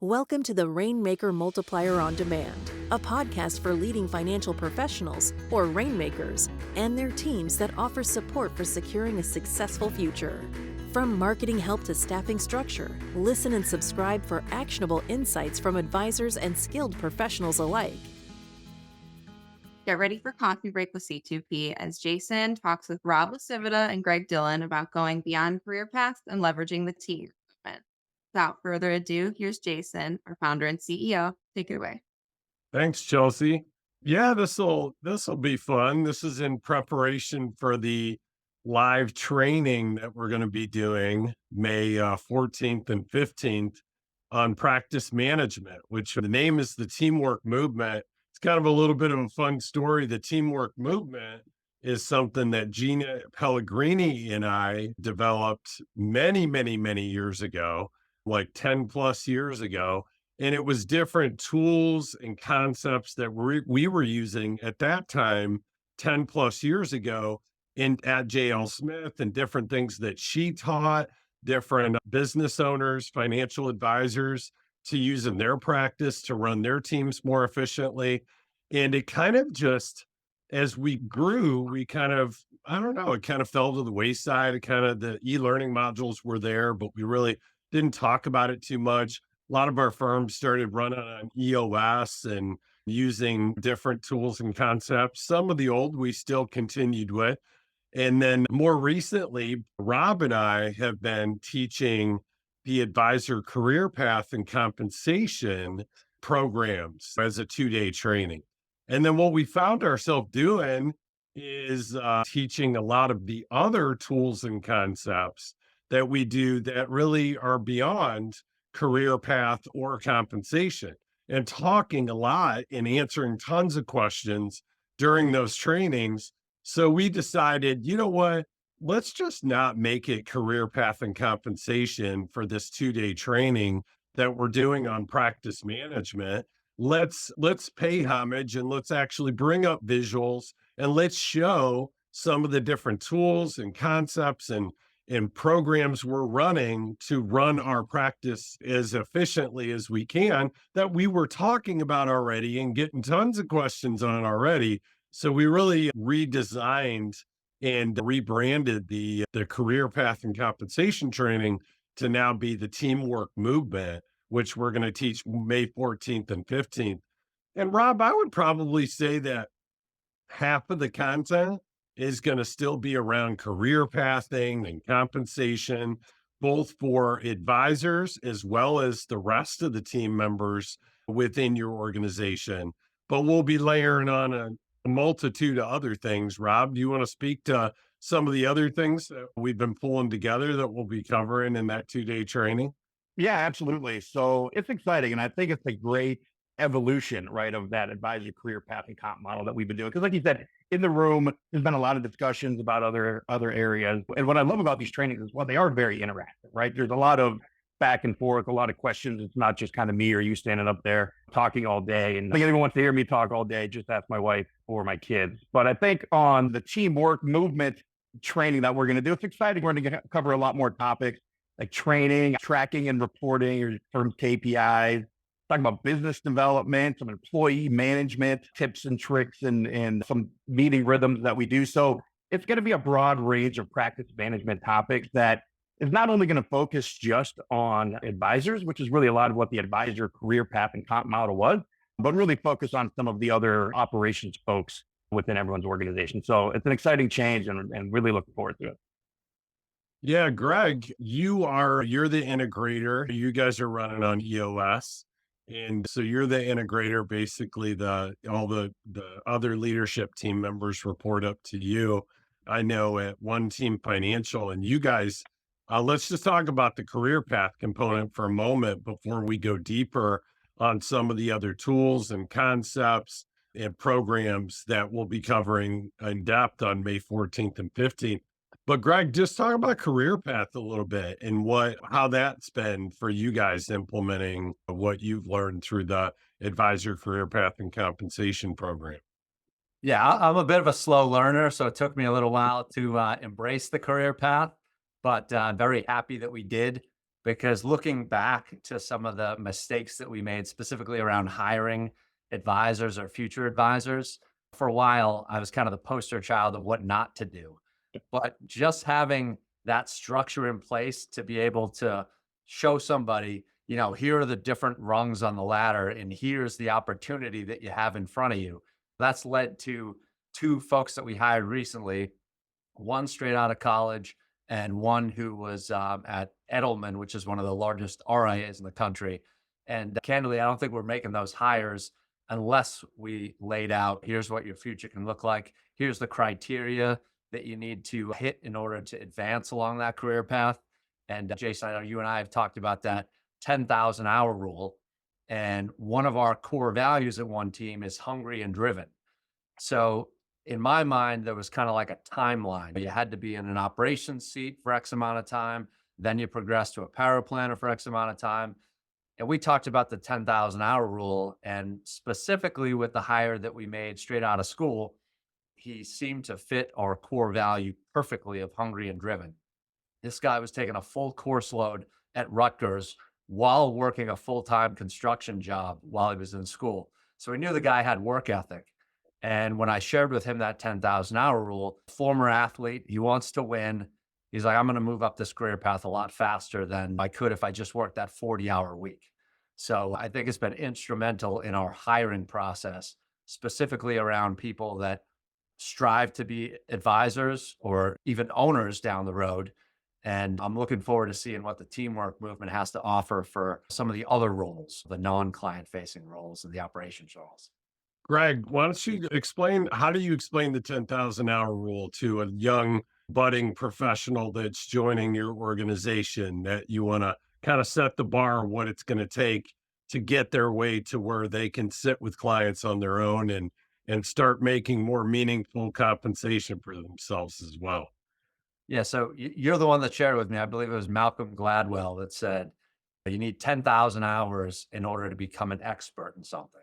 Welcome to the Rainmaker Multiplier on Demand, a podcast for leading financial professionals, or rainmakers, and their teams that offer support for securing a successful future. From marketing help to staffing structure, listen and subscribe for actionable insights from advisors and skilled professionals alike. Get ready for Coffee Break with C2P as Jason talks with LaCivita and Greg Dillon about going beyond career paths and leveraging the team. Without further ado, here's Jason, our founder and CEO. Take it away. Thanks, Chelsea. Yeah, this'll be fun. This is in preparation for the live training that we're going to be doing May 14th and 15th on practice management, which the name is the teamwork movement. It's kind of a little bit of a fun story. The teamwork movement is something that Gina Pellegrini and I developed many years ago, like 10 plus years ago. And it was different tools and concepts that we were using at that time, 10 plus years ago at JL Smith, and different things that she taught different business owners, financial advisors to use in their practice to run their teams more efficiently. And it kind of just, as we grew, we kind of, I don't know, it kind of fell to the wayside. It kind of, the e-learning modules were there, but we really didn't talk about it too much. A lot of our firms started running on EOS and using different tools and concepts. Some of the old we still continued with. And then more recently, Rob and I have been teaching the advisor career path and compensation programs as a 2-day training. And then what we found ourselves doing is teaching a lot of the other tools and concepts that we do that really are beyond career path or compensation, and talking a lot and answering tons of questions during those trainings. So we decided, you know what, let's just not make it career path and compensation for this 2-day training that we're doing on practice management. Let's pay homage and let's actually bring up visuals and let's show some of the different tools and concepts and programs we're running to run our practice as efficiently as we can, that we were talking about already and getting tons of questions on already. So we really redesigned and rebranded the career path and compensation training to now be the teamwork movement, which we're going to teach May 14th and 15th. And Rob, I would probably say that half of the content is going to still be around career pathing and compensation, both for advisors as well as the rest of the team members within your organization. But we'll be layering on a multitude of other things. Rob, do you want to speak to some of the other things that we've been pulling together that we'll be covering in that 2-day training? Yeah, absolutely. So it's exciting. And I think it's a great evolution, right, of that advisor career path and comp model that we've been doing. Because like you said, in the room, there's been a lot of discussions about other areas. And what I love about these trainings is, well, they are very interactive, right? There's a lot of back and forth, a lot of questions. It's not just kind of me or you standing up there talking all day. And if anyone wants to hear me talk all day, just ask my wife or my kids. But I think on the teamwork movement training that we're going to do, it's exciting. We're going to cover a lot more topics like training, tracking and reporting your firm's KPIs, talking about business development, some employee management tips and tricks, and some meeting rhythms that we do. So it's going to be a broad range of practice management topics that is not only going to focus just on advisors, which is really a lot of what the advisor career path and comp model was, but really focus on some of the other operations folks within everyone's organization. So it's an exciting change and really looking forward to it. Yeah, Greg, you're the integrator. You guys are running on EOS. And so you're the integrator. Basically, all the other leadership team members report up to you. I know at OneTeam Financial, and you guys, let's just talk about the career path component for a moment before we go deeper on some of the other tools and concepts and programs that we'll be covering in depth on May 14th and 15th. But Greg, just talk about career path a little bit and how that's been for you guys implementing what you've learned through the advisor career path and compensation program. Yeah, I'm a bit of a slow learner, so it took me a little while to embrace the career path, but I'm very happy that we did. because looking back to some of the mistakes that we made, specifically around hiring advisors or future advisors, for a while, I was kind of the poster child of what not to do. But just having that structure in place to be able to show somebody, here are the different rungs on the ladder, and here's the opportunity that you have in front of you. That's led to two folks that we hired recently, one straight out of college and one who was at Edelman, which is one of the largest RIAs in the country. And candidly, I don't think we're making those hires unless we laid out, here's what your future can look like. Here's the criteria that you need to hit in order to advance along that career path. And Jason, I know you and I have talked about that 10,000 hour rule. And one of our core values at OneTeam is hungry and driven. So in my mind, there was kind of like a timeline. You had to be in an operations seat for X amount of time. Then you progress to a power planner for X amount of time. And we talked about the 10,000 hour rule, and specifically with the hire that we made straight out of school, he seemed to fit our core value perfectly of hungry and driven. This guy was taking a full course load at Rutgers while working a full-time construction job while he was in school. So we knew the guy had work ethic. And when I shared with him that 10,000 hour rule, former athlete, he wants to win. He's like, I'm going to move up this career path a lot faster than I could if I just worked that 40-hour week. So I think it's been instrumental in our hiring process, specifically around people that strive to be advisors or even owners down the road. And I'm looking forward to seeing what the teamwork movement has to offer for some of the other roles, the non-client facing roles and the operations roles. Greg, why don't you explain, how do you explain the 10,000 hour rule to a young budding professional that's joining your organization, that you want to kind of set the bar what it's going to take to get their way to where they can sit with clients on their own and start making more meaningful compensation for themselves as well? Yeah, so you're the one that shared with me. I believe it was Malcolm Gladwell that said, you need 10,000 hours in order to become an expert in something.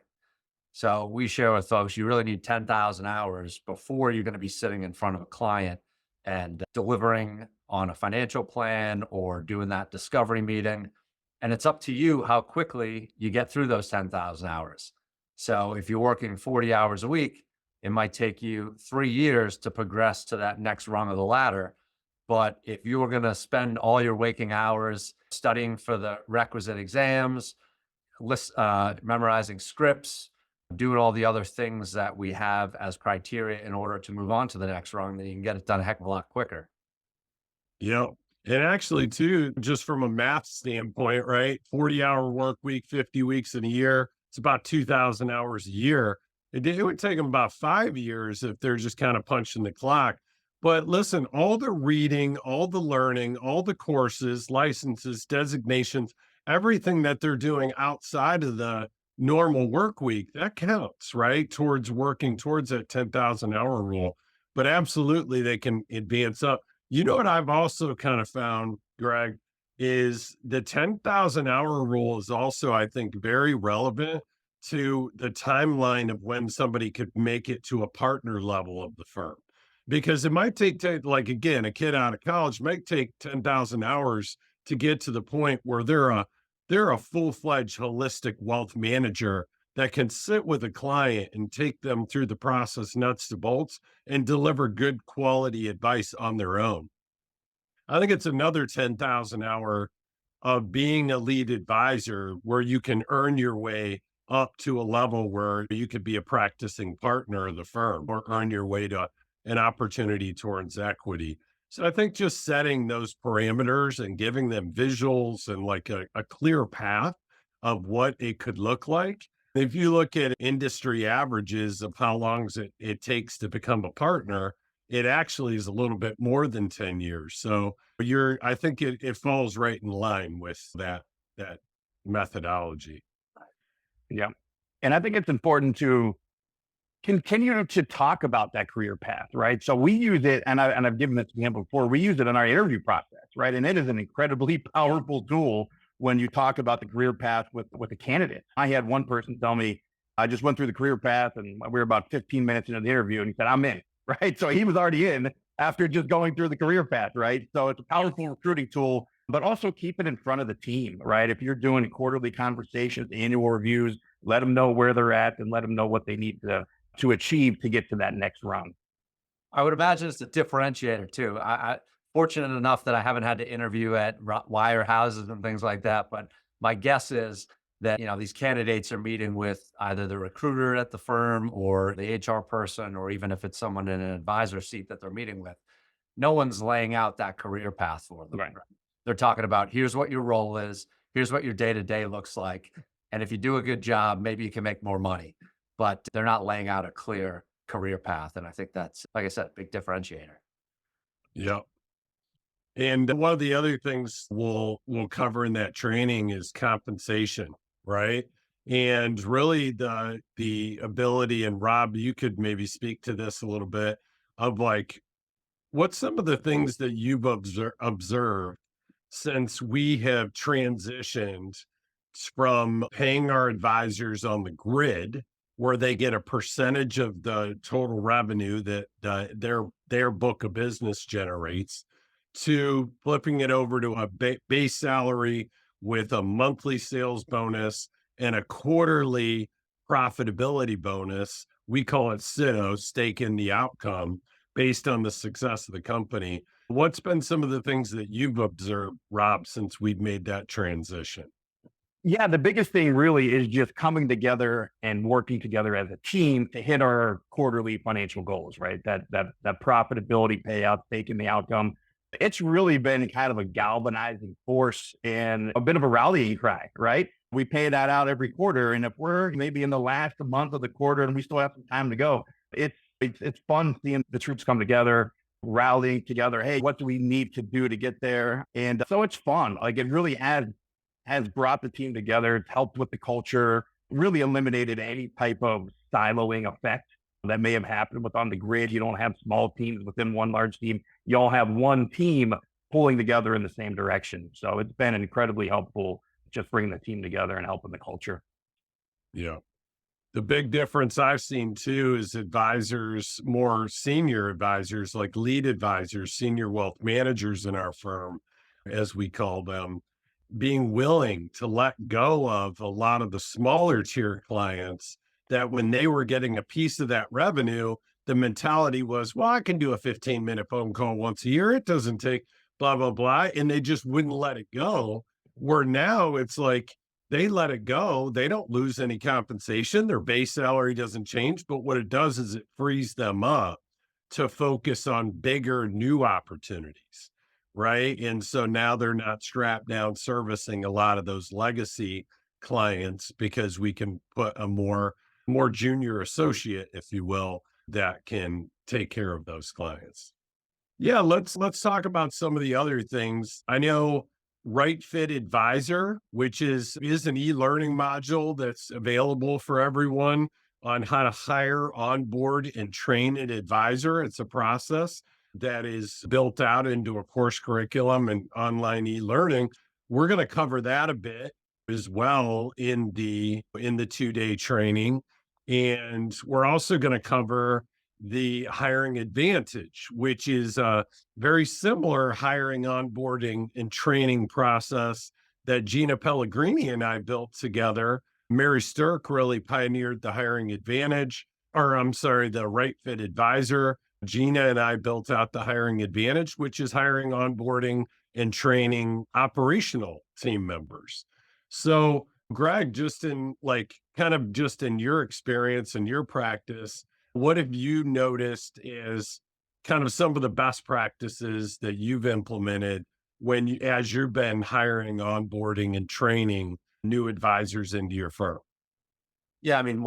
So we share with folks, you really need 10,000 hours before you're going to be sitting in front of a client and delivering on a financial plan or doing that discovery meeting. And it's up to you how quickly you get through those 10,000 hours. So if you're working 40 hours a week, it might take you 3 years to progress to that next rung of the ladder. But if you were going to spend all your waking hours studying for the requisite exams, memorizing scripts, doing all the other things that we have as criteria in order to move on to the next rung, then you can get it done a heck of a lot quicker. Yeah. And actually, too, just from a math standpoint, right? 40-hour work week, 50 weeks in a year, it's about 2,000 hours a year. It would take them about 5 years if they're just kind of punching the clock. But listen, all the reading, all the learning, all the courses, licenses, designations, everything that they're doing outside of the normal work week, that counts, right? Towards working towards that 10,000 hour rule. But absolutely, they can advance up. You know what I've also kind of found, Greg, is the 10,000 hour rule is also, I think, very relevant to the timeline of when somebody could make it to a partner level of the firm. Because it might take, like, again, a kid out of college might take 10,000 hours to get to the point where they're a full-fledged holistic wealth manager that can sit with a client and take them through the process nuts to bolts and deliver good quality advice on their own. I think it's another 10,000 hour of being a lead advisor where you can earn your way up to a level where you could be a practicing partner of the firm or earn your way to an opportunity towards equity. So I think just setting those parameters and giving them visuals and like a clear path of what it could look like. If you look at industry averages of how long it takes to become a partner, it actually is a little bit more than 10 years. So I think it falls right in line with that methodology. Yeah. And I think it's important to continue to talk about that career path, right? So we use it, and I've given this example before, we use it in our interview process, right? And it is an incredibly powerful tool when you talk about the career path with a candidate. I had one person tell me, I just went through the career path and we were about 15 minutes into the interview and he said, I'm in, right? So he was already in after just going through the career path, right? So it's a powerful recruiting tool but also keep it in front of the team, right? If you're doing quarterly conversations, annual reviews, let them know where they're at and let them know what they need to achieve to get to that next round. I would imagine it's a differentiator too. I fortunate enough that I haven't had to interview at wirehouses and things like that, but my guess is that, these candidates are meeting with either the recruiter at the firm or the HR person, or even if it's someone in an advisor seat that they're meeting with, no one's laying out that career path for them. Right. They're talking about, here's what your role is, here's what your day-to-day looks like. And if you do a good job, maybe you can make more money, but they're not laying out a clear career path. And I think that's, like I said, a big differentiator. Yeah. And one of the other things we'll cover in that training is compensation, right? And really the ability, and Rob, you could maybe speak to this a little bit, of like, what's some of the things that you've observed since we have transitioned from paying our advisors on the grid, where they get a percentage of the total revenue that their book of business generates, to flipping it over to a base salary with a monthly sales bonus and a quarterly profitability bonus. We call it SITO, stake in the outcome, based on the success of the company. What's been some of the things that you've observed, Rob, since we've made that transition? Yeah, the biggest thing really is just coming together and working together as a team to hit our quarterly financial goals, right? That profitability payout, taking the outcome. It's really been kind of a galvanizing force and a bit of a rallying cry, right? We pay that out every quarter, and if we're maybe in the last month of the quarter and we still have some time to go, it's fun seeing the troops come together, rallying together. Hey, what do we need to do to get there? And so it's fun. Like, it really has brought the team together. It's helped with the culture, really eliminated any type of siloing effect that may have happened with on the grid. You don't have small teams within one large team. You all have one team pulling together in the same direction. So it's been incredibly helpful, just bringing the team together and helping the culture. Yeah. The big difference I've seen too is advisors, more senior advisors, like lead advisors, senior wealth managers in our firm, as we call them, being willing to let go of a lot of the smaller tier clients, that when they were getting a piece of that revenue, the mentality was, well, I can do a 15-minute phone call once a year. It doesn't take blah, blah, blah. And they just wouldn't let it go. Where now it's like, they let it go. They don't lose any compensation. Their base salary doesn't change. But what it does is it frees them up to focus on bigger new opportunities, right? And so now they're not strapped down servicing a lot of those legacy clients, because we can put a more junior associate, if you will, that can take care of those clients. Yeah, let's talk about some of the other things. I know Right Fit Advisor, which is an e-learning module that's available for everyone on how to hire, onboard, and train an advisor. It's a process that is built out into a course curriculum and online e-learning. We're going to cover that a bit as well in the 2-day training. And we're also going to cover the hiring advantage, which is a very similar hiring, onboarding, and training process that Gina Pellegrini and I built together. Mary Sturck really pioneered the hiring advantage, the Right Fit Advisor. Gina and I built out the hiring advantage, which is hiring, onboarding, and training operational team members. So, Greg, just in your experience and your practice, what have you noticed is kind of some of the best practices that you've implemented as you've been hiring, onboarding, and training new advisors into your firm? Yeah, I mean,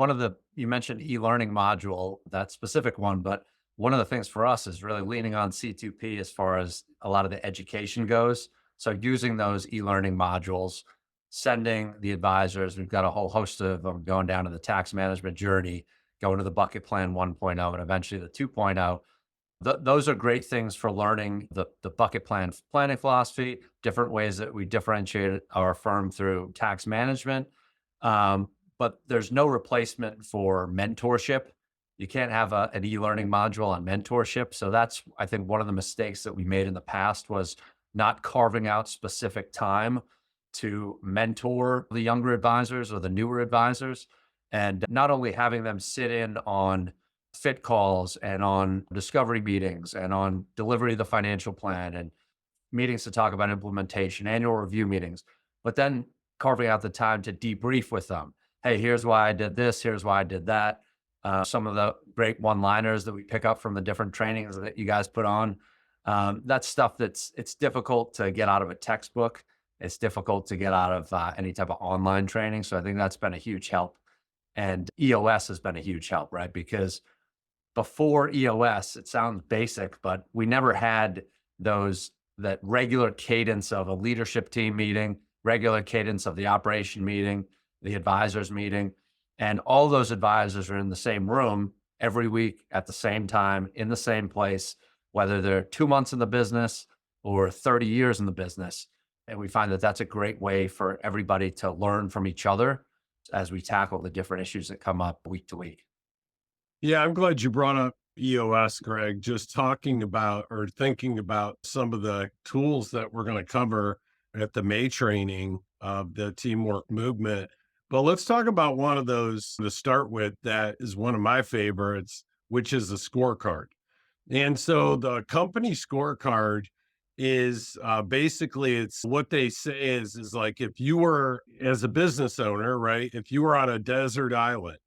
you mentioned e-learning module, that specific one, but one of the things for us is really leaning on C2P as far as a lot of the education goes. So using those e-learning modules, sending the advisors, we've got a whole host of them going down to the tax management journey, going to the bucket plan 1.0 and eventually the 2.0. Those are great things for learning the bucket plan planning philosophy, different ways that we differentiate our firm through tax management. But there's no replacement for mentorship. You can't have an e-learning module on mentorship. So that's, I think, one of the mistakes that we made in the past was not carving out specific time to mentor the younger advisors or the newer advisors, and not only having them sit in on fit calls and on discovery meetings and on delivery of the financial plan and meetings to talk about implementation, annual review meetings, but then carving out the time to debrief with them. Hey, here's why I did this. Here's why I did that. Some of the great one-liners that we pick up from the different trainings that you guys put on. That's stuff it's difficult to get out of a textbook. It's difficult to get out of any type of online training. So I think that's been a huge help. And EOS has been a huge help, right? Because before EOS, it sounds basic, but we never had that regular cadence of a leadership team meeting, regular cadence of the operation meeting, the advisors meeting, and all those advisors are in the same room every week at the same time, in the same place, whether they're 2 months in the business or 30 years in the business. And we find that that's a great way for everybody to learn from each other as we tackle the different issues that come up week to week. Yeah, I'm glad you brought up EOS, Greg. Just talking about or thinking about some of the tools that we're going to cover at the May training of the teamwork movement. But let's talk about one of those to start with that is one of my favorites, which is the scorecard. And so the company scorecard is basically it's what they say is like if you were as a business owner, right? If you were on a desert island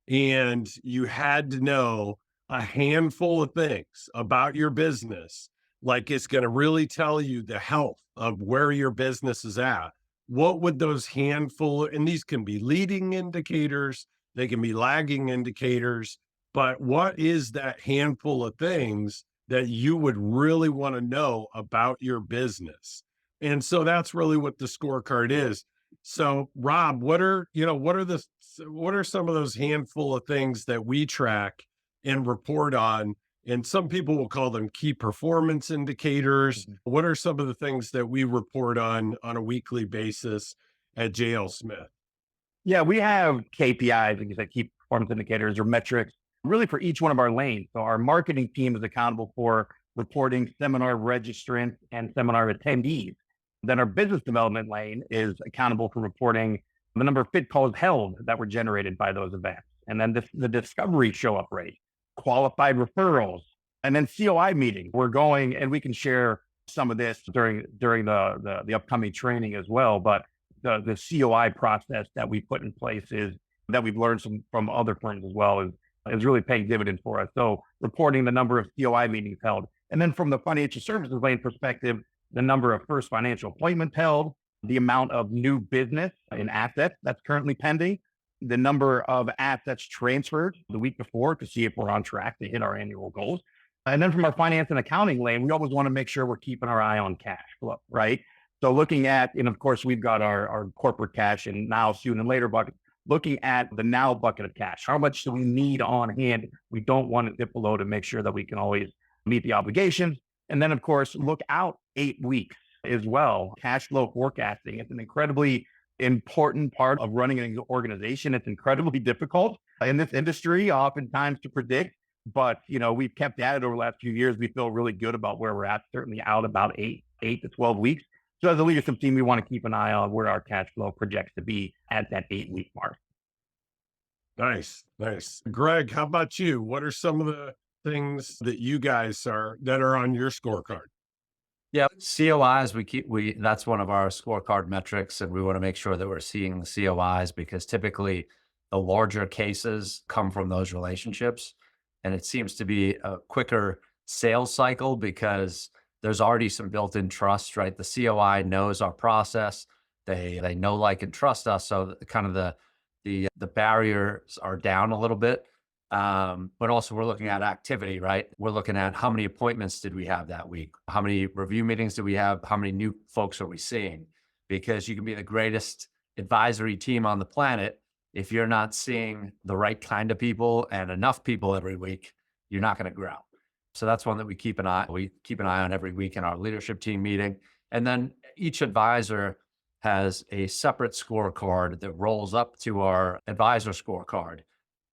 and you had to know a handful of things about your business, like it's going to really tell you the health of where your business is at. What would those handful, and these can be leading indicators, they can be lagging indicators, but what is that handful of things that you would really want to know about your business? And so that's really what the scorecard is. So Rob, what are some of those handful of things that we track and report on? And some people will call them key performance indicators. What are some of the things that we report on a weekly basis at JL Smith? Yeah, we have KPIs, like you said, key performance indicators or metrics, really for each one of our lanes. So our marketing team is accountable for reporting seminar registrants and seminar attendees. Then our business development lane is accountable for reporting the number of fit calls held that were generated by those events. And then the discovery show up rate, qualified referrals, and then COI meetings. We're going, and we can share some of this during the upcoming training as well. But the COI process that we put in place is that we've learned from other firms as well is really paying dividends for us. So reporting the number of COI meetings held. And then from the financial services lane perspective, the number of first financial appointments held, the amount of new business in assets that's currently pending, the number of assets transferred the week before to see if we're on track to hit our annual goals. And then from our finance and accounting lane, we always want to make sure we're keeping our eye on cash flow, right? So looking at, and of course, we've got our corporate cash and now, soon, and later bucket, looking at the now bucket of cash. How much do we need on hand? We don't want to dip below to make sure that we can always meet the obligations. And then, of course, look out 8 weeks as well. Cash flow forecasting. It's an incredibly important part of running an organization. It's incredibly difficult in this industry, oftentimes to predict. But, we've kept at it over the last few years. We feel really good about where we're at, certainly out about 8 to 12 weeks. So as a leadership team, we want to keep an eye on where our cash flow projects to be at that 8-week mark. Nice. Greg, how about you? What are some of the things that you guys that are on your scorecard? Yeah, COIs, that's one of our scorecard metrics, and we want to make sure that we're seeing the COIs because typically the larger cases come from those relationships. And it seems to be a quicker sales cycle because there's already some built-in trust, right? The COI knows our process. They know, like, and trust us. So kind of the barriers are down a little bit. But also we're looking at activity, right? We're looking at how many appointments did we have that week? How many review meetings do we have? How many new folks are we seeing? Because you can be the greatest advisory team on the planet. If you're not seeing the right kind of people and enough people every week, you're not going to grow. So that's one that we keep an eye on every week in our leadership team meeting. And then each advisor has a separate scorecard that rolls up to our advisor scorecard.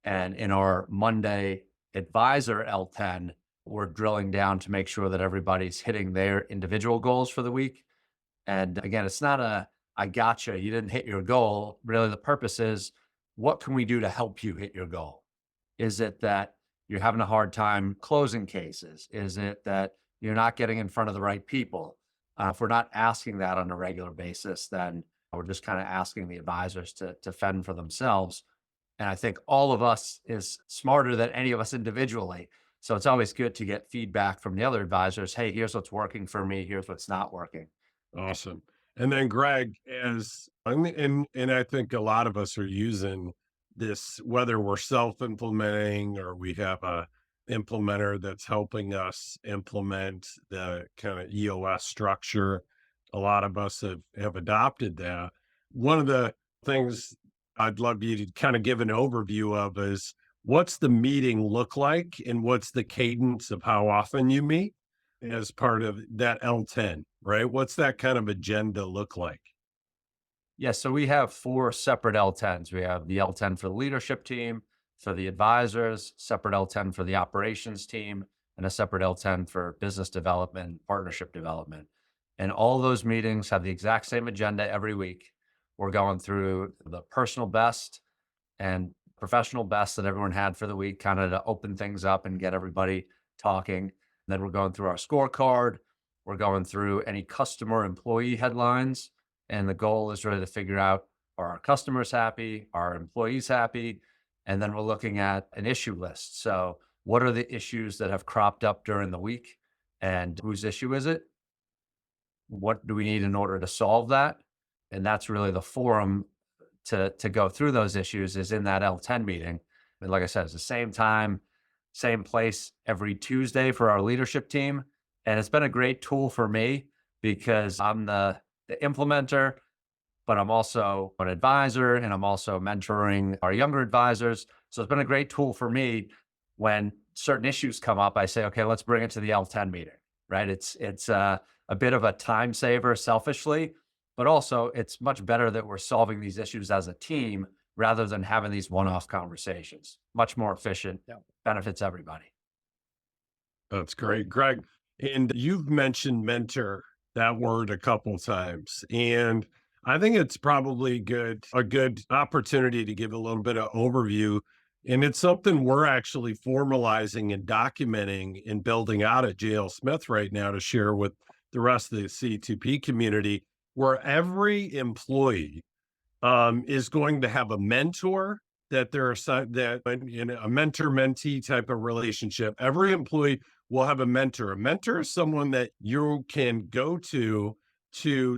And in our Monday advisor L10, We're drilling down to make sure that everybody's hitting their individual goals for the week. And again, it's not a, I gotcha, you didn't hit your goal. Really, the purpose is, what can we do to help you hit your goal? Is it that you're having a hard time closing cases? Is it that you're not getting in front of the right people? If we're not asking that on a regular basis, then we're just kind of asking the advisors to fend for themselves. And I think all of us is smarter than any of us individually. So it's always good to get feedback from the other advisors. Hey, here's what's working for me. Here's what's not working. Awesome. And then Greg, as and I think a lot of us are using this, whether we're self-implementing or we have a implementer that's helping us implement the kind of EOS structure. A lot of us have adopted that. One of the things I'd love you to kind of give an overview of is, what's the meeting look like and what's the cadence of how often you meet as part of that L10, right? What's that kind of agenda look like? Yeah, so we have 4 separate L10s. We have the L10 for the leadership team, for the advisors, separate L10 for the operations team, and a separate L10 for business development, partnership development. And all those meetings have the exact same agenda every week. We're going through the personal best and professional best that everyone had for the week, kind of to open things up and get everybody talking. And then we're going through our scorecard. We're going through any customer employee headlines. And the goal is really to figure out, are our customers happy? Are our employees happy? And then we're looking at an issue list. So what are the issues that have cropped up during the week? And whose issue is it? What do we need in order to solve that? And that's really the forum to go through those issues, is in that L10 meeting. And like I said, it's the same time, same place every Tuesday for our leadership team. And it's been a great tool for me because I'm the implementer, but I'm also an advisor and I'm also mentoring our younger advisors. So it's been a great tool for me. When certain issues come up, I say, okay, let's bring it to the L10 meeting, right? It's a bit of a time saver selfishly, but also it's much better that we're solving these issues as a team rather than having these one-off conversations. Much more efficient, benefits everybody. That's great, Greg. And you've mentioned mentor, that word, a couple times. And I think it's probably a good opportunity to give a little bit of overview. And it's something we're actually formalizing and documenting and building out at JL Smith right now to share with the rest of the C2P community, where every employee is going to have a mentor that they're assigned, that in a mentor-mentee type of relationship. Every employee will have a mentor. A mentor is someone that you can go to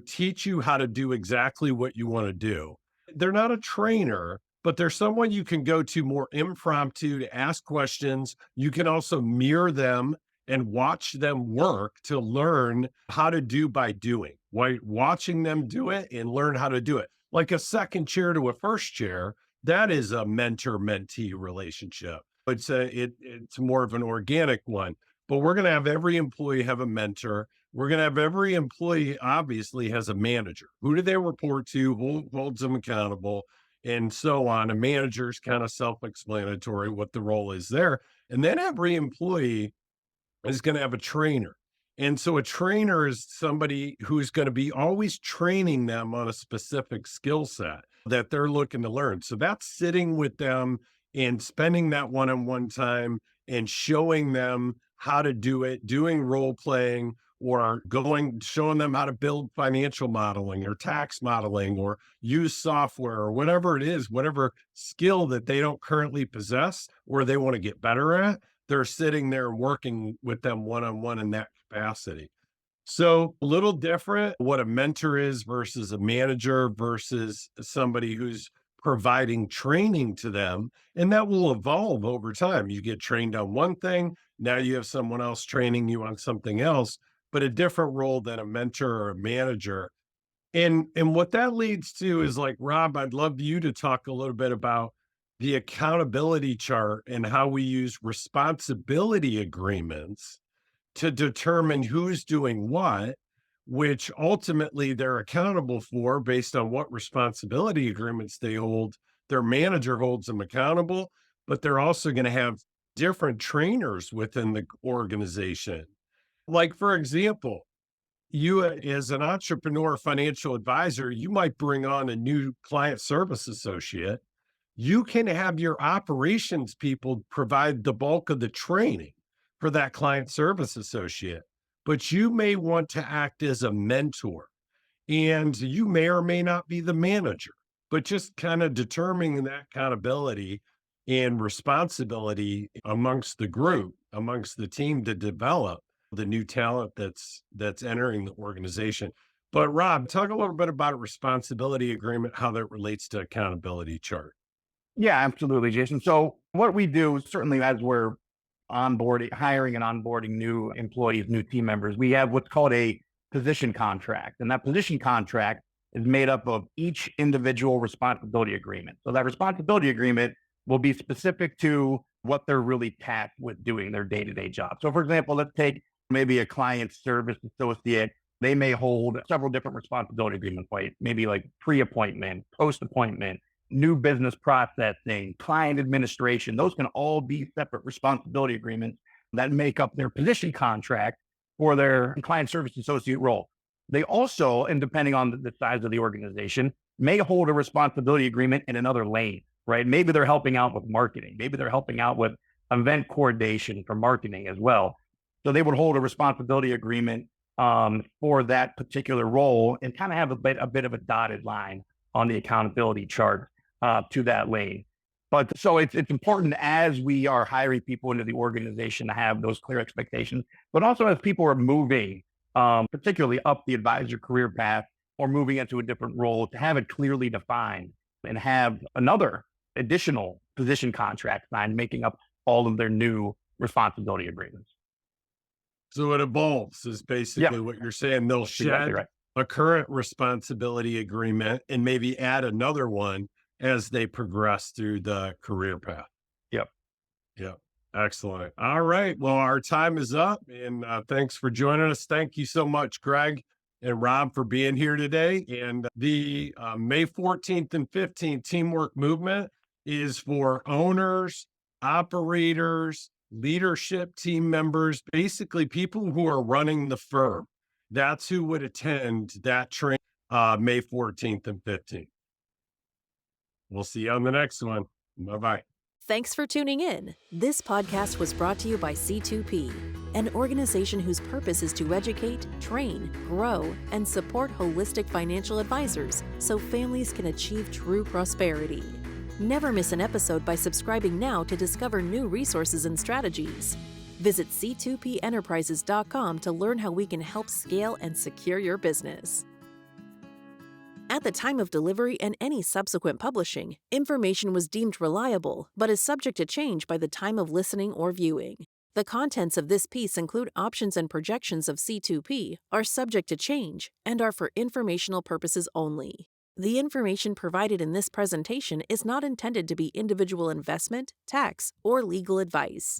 teach you how to do exactly what you want to do. They're not a trainer, but they're someone you can go to more impromptu to ask questions. You can also mirror them and watch them work to learn how to do by doing, right? Watching them do it and learn how to do it. Like a second chair to a first chair, that is a mentor-mentee relationship. It's more of an organic one. But we're going to have every employee have a mentor. We're going to have every employee obviously has a manager. Who do they report to? Who holds them accountable? And so on. A manager is kind of self-explanatory what the role is there. And then every employee is going to have a trainer. And so a trainer is somebody who's going to be always training them on a specific skill set that they're looking to learn. So that's sitting with them and spending that one-on-one time and showing them how to do it, doing role playing, or showing them how to build financial modeling or tax modeling or use software or whatever it is, whatever skill that they don't currently possess or they want to get better at. They're sitting there working with them one-on-one in that capacity. So a little different what a mentor is versus a manager versus somebody who's providing training to them. And that will evolve over time. You get trained on one thing. Now you have someone else training you on something else, but a different role than a mentor or a manager. And what that leads to is, like, Rob, I'd love you to talk a little bit about the accountability chart and how we use responsibility agreements to determine who's doing what, which ultimately they're accountable for based on what responsibility agreements they hold. Their manager holds them accountable, but they're also going to have different trainers within the organization. Like, for example, you as an entrepreneur financial advisor, you might bring on a new client service associate. You can have your operations people provide the bulk of the training for that client service associate, but you may want to act as a mentor, and you may or may not be the manager, but just kind of determining that accountability and responsibility amongst the group, amongst the team to develop the new talent that's entering the organization. But Rob, talk a little bit about a responsibility agreement, how that relates to accountability chart. Yeah, absolutely, Jason. So what we do, certainly as we're onboarding, hiring and onboarding new employees, new team members, we have what's called a position contract. And that position contract is made up of each individual responsibility agreement. So that responsibility agreement will be specific to what they're really tasked with doing, their day-to-day job. So for example, let's take maybe a client service associate. They may hold several different responsibility agreements, right? Maybe like pre-appointment, post-appointment, new business processing, client administration. Those can all be separate responsibility agreements that make up their position contract for their client service associate role. They also, and depending on the size of the organization, may hold a responsibility agreement in another lane, right? Maybe they're helping out with marketing. Maybe they're helping out with event coordination for marketing as well. So they would hold a responsibility agreement for that particular role and kind of have a bit of a dotted line on the accountability chart to that lane. But so it's important as we are hiring people into the organization to have those clear expectations, but also as people are moving, particularly up the advisor career path or moving into a different role, to have it clearly defined and have another additional position contract signed, making up all of their new responsibility agreements. So it evolves is basically what you're saying. They'll That's exactly shed right. a current responsibility agreement and maybe add another one as they progress through the career path. Yep. Yep. Excellent. All right. Well, our time is up, and thanks for joining us. Thank you so much, Greg and Rob, for being here today. And the May 14th and 15th Teamwork Movement is for owners, operators, leadership team members, basically people who are running the firm. That's who would attend that training May 14th and 15th. We'll see you on the next one. Bye-bye. Thanks for tuning in. This podcast was brought to you by C2P, an organization whose purpose is to educate, train, grow, and support holistic financial advisors so families can achieve true prosperity. Never miss an episode by subscribing now to discover new resources and strategies. Visit c2penterprises.com to learn how we can help scale and secure your business. At the time of delivery and any subsequent publishing, information was deemed reliable, but is subject to change by the time of listening or viewing. The contents of this piece include options and projections of C2P, are subject to change, and are for informational purposes only. The information provided in this presentation is not intended to be individual investment, tax, or legal advice.